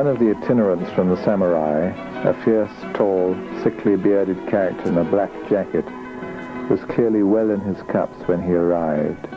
One of the itinerants from the Samarai, a fierce, tall, sickly bearded character in a black jacket, was clearly well in his cups when he arrived.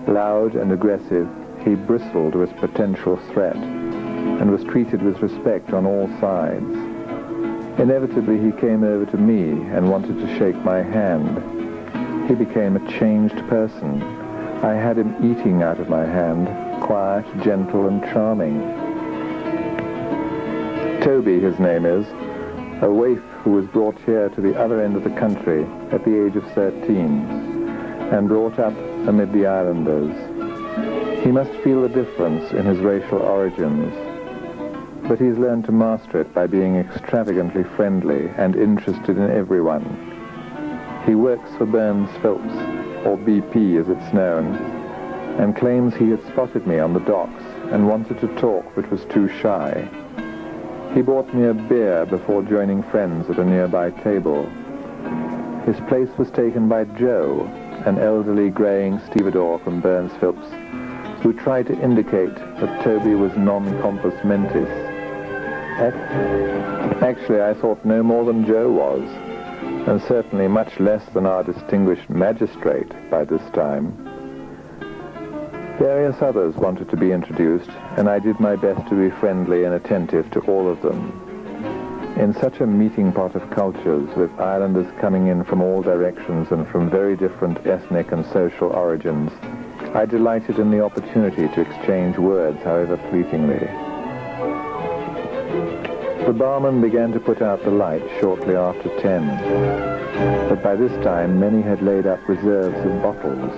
Loud and aggressive, he bristled with potential threat and was treated with respect on all sides. Inevitably, he came over to me and wanted to shake my hand. He became a changed person. I had him eating out of my hand, quiet, gentle, and charming. Toby, his name is, a waif who was brought here to the other end of the country at the age of 13 and brought up amid the islanders. He must feel the difference in his racial origins, but he's learned to master it by being extravagantly friendly and interested in everyone. He works for Burns Phillips, or BP as it's known, and claims he had spotted me on the docks and wanted to talk but was too shy. He bought me a beer before joining friends at a nearby table. His place was taken by Joe, an elderly greying stevedore from Burns Phillips, who tried to indicate that Toby was non-compos mentis. Actually, I thought no more than Joe was, and certainly much less than our distinguished magistrate by this time. Various others wanted to be introduced, and I did my best to be friendly and attentive to all of them. In such a meeting pot of cultures, with islanders coming in from all directions and from very different ethnic and social origins, I delighted in the opportunity to exchange words, however fleetingly. The barman began to put out the light shortly after 10, but by this time many had laid up reserves of bottles,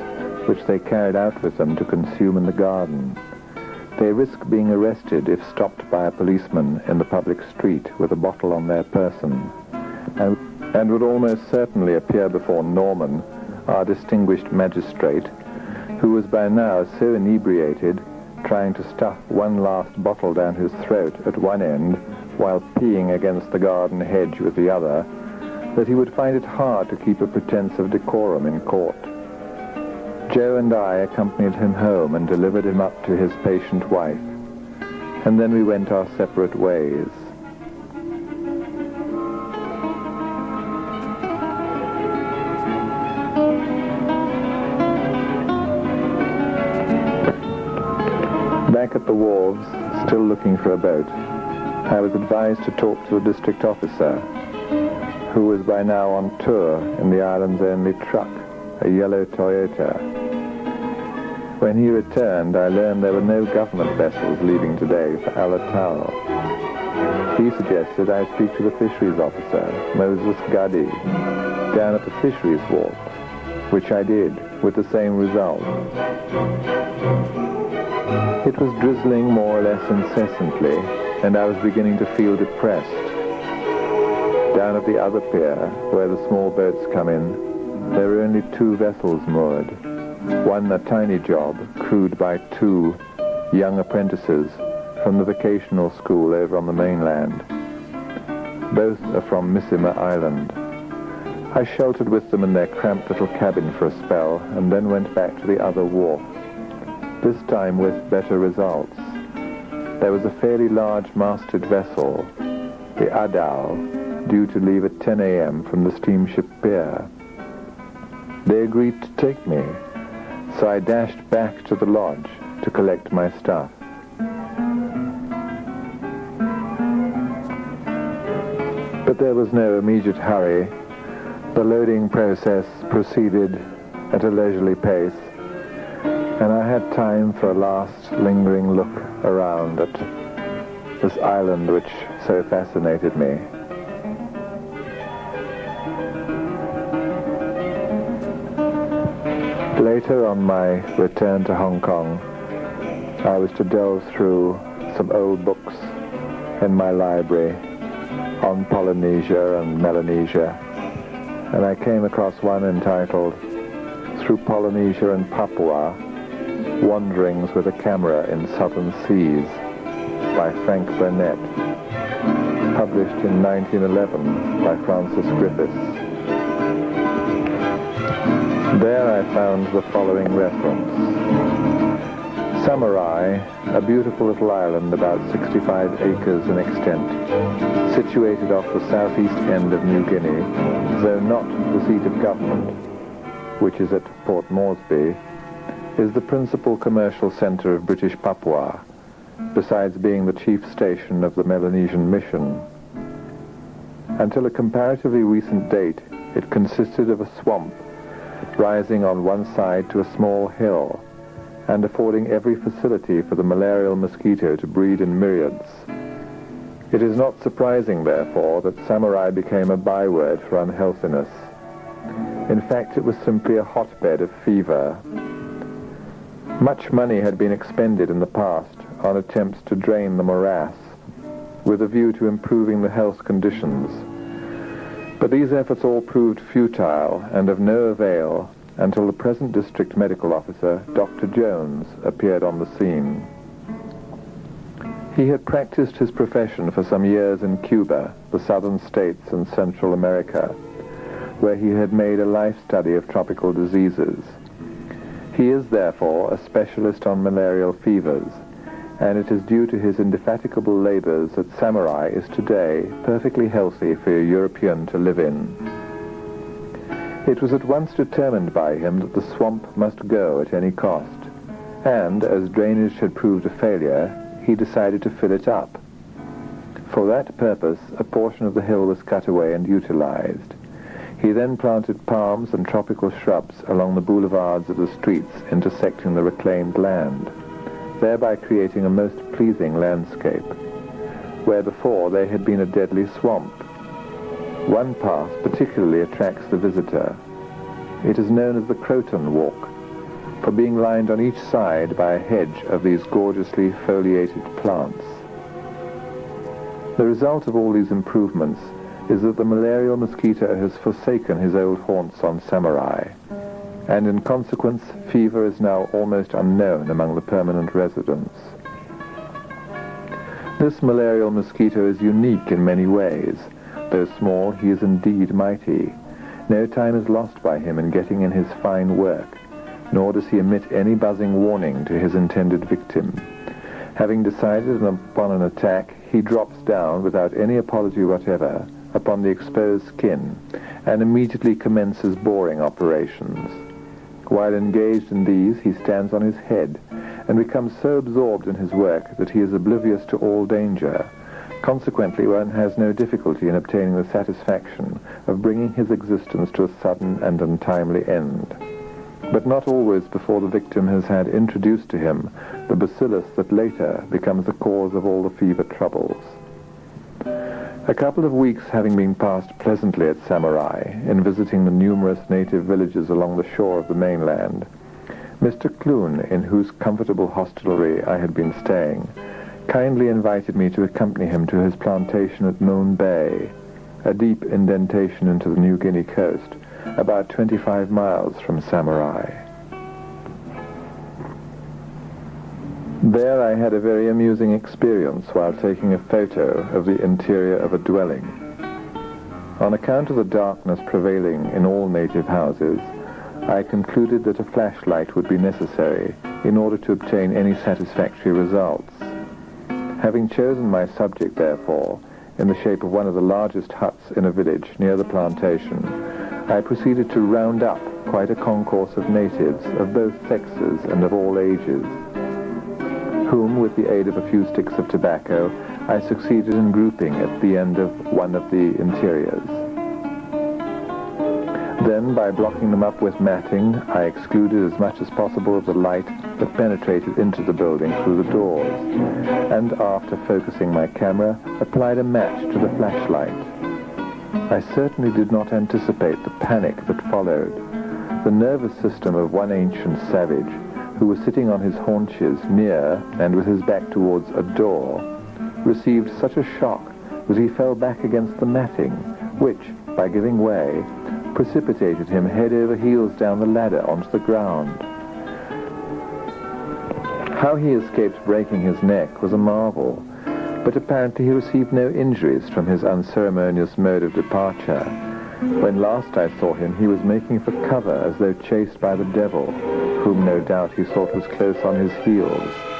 which they carried out with them to consume in the garden. They risk being arrested if stopped by a policeman in the public street with a bottle on their person, and would almost certainly appear before Norman, our distinguished magistrate, who was by now so inebriated, trying to stuff one last bottle down his throat at one end while peeing against the garden hedge with the other, that he would find it hard to keep a pretense of decorum in court. Joe and I accompanied him home and delivered him up to his patient wife, and then we went our separate ways. Back at the wharves, still looking for a boat, I was advised to talk to the district officer, who was by now on tour in the island's only truck, a yellow Toyota. When he returned, I learned there were no government vessels leaving today for Alotau. He suggested I speak to the fisheries officer, Moses Guddy, down at the fisheries wharf, which I did, with the same result. It was drizzling more or less incessantly, and I was beginning to feel depressed. Down at the other pier, where the small boats come in, there were only 2 vessels moored. One a tiny job, crewed by 2 young apprentices from the vocational school over on the mainland. Both are from Missima Island. I sheltered with them in their cramped little cabin for a spell, and then went back to the other wharf, this time with better results. There was a fairly large masted vessel, the Alotau, due to leave at 10 a.m. from the steamship pier. They agreed to take me, so I dashed back to the lodge to collect my stuff. But there was no immediate hurry. The loading process proceeded at a leisurely pace, and I had time for a last lingering look around at this island which so fascinated me. Later, on my return to Hong Kong, I was to delve through some old books in my library on Polynesia and Melanesia, and I came across one entitled Through Polynesia and Papua, Wanderings with a Camera in Southern Seas by Frank Burnett, published in 1911 by Francis Griffiths. There I found the following reference. Samarai, a beautiful little island about 65 acres in extent, situated off the southeast end of New Guinea, though not the seat of government, which is at Port Moresby, is the principal commercial center of British Papua, besides being the chief station of the Melanesian mission. Until a comparatively recent date, it consisted of a swamp rising on one side to a small hill and affording every facility for the malarial mosquito to breed in myriads. It is not surprising, therefore, that Samarai became a byword for unhealthiness. In fact, it was simply a hotbed of fever. Much money had been expended in the past on attempts to drain the morass, with a view to improving the health conditions. But these efforts all proved futile and of no avail until the present district medical officer, Dr. Jones, appeared on the scene. He had practiced his profession for some years in Cuba, the southern states, and Central America, where he had made a life study of tropical diseases. He is, therefore, a specialist on malarial fevers, and it is due to his indefatigable labors that Samarai is today perfectly healthy for a European to live in. It was at once determined by him that the swamp must go at any cost, and as drainage had proved a failure, he decided to fill it up. For that purpose, a portion of the hill was cut away and utilized. He then planted palms and tropical shrubs along the boulevards of the streets intersecting the reclaimed land, thereby creating a most pleasing landscape, where before there had been a deadly swamp. One path particularly attracts the visitor. It is known as the Croton Walk, for being lined on each side by a hedge of these gorgeously foliated plants. The result of all these improvements is that the malarial mosquito has forsaken his old haunts on Samarai, and in consequence fever is now almost unknown among the permanent residents. This malarial mosquito is unique in many ways. Though small, he is indeed mighty. No time is lost by him in getting in his fine work, nor does he emit any buzzing warning to his intended victim. Having decided upon an attack, he drops down without any apology whatever upon the exposed skin and immediately commences boring operations. While engaged in these, he stands on his head and becomes so absorbed in his work that he is oblivious to all danger. Consequently, one has no difficulty in obtaining the satisfaction of bringing his existence to a sudden and untimely end, but not always before the victim has had introduced to him the bacillus that later becomes the cause of all the fever troubles. A couple of weeks having been passed pleasantly at Samarai in visiting the numerous native villages along the shore of the mainland, Mr. Clune, in whose comfortable hostelry I had been staying, kindly invited me to accompany him to his plantation at Moon Bay, a deep indentation into the New Guinea coast, about 25 miles from Samarai. There I had a very amusing experience while taking a photo of the interior of a dwelling. On account of the darkness prevailing in all native houses, I concluded that a flashlight would be necessary in order to obtain any satisfactory results. Having chosen my subject, therefore, in the shape of one of the largest huts in a village near the plantation, I proceeded to round up quite a concourse of natives of both sexes and of all ages, whom, with the aid of a few sticks of tobacco, I succeeded in grouping at the end of one of the interiors. Then, by blocking them up with matting, I excluded as much as possible of the light that penetrated into the building through the doors, and after focusing my camera, applied a match to the flashlight. I certainly did not anticipate the panic that followed. The nervous system of one ancient savage, who was sitting on his haunches near and with his back towards a door, received such a shock that he fell back against the matting, which, by giving way, precipitated him head over heels down the ladder onto the ground. How he escaped breaking his neck was a marvel, but apparently he received no injuries from his unceremonious mode of departure, When last I saw him, he was making for cover as though chased by the devil, whom no doubt he thought was close on his heels.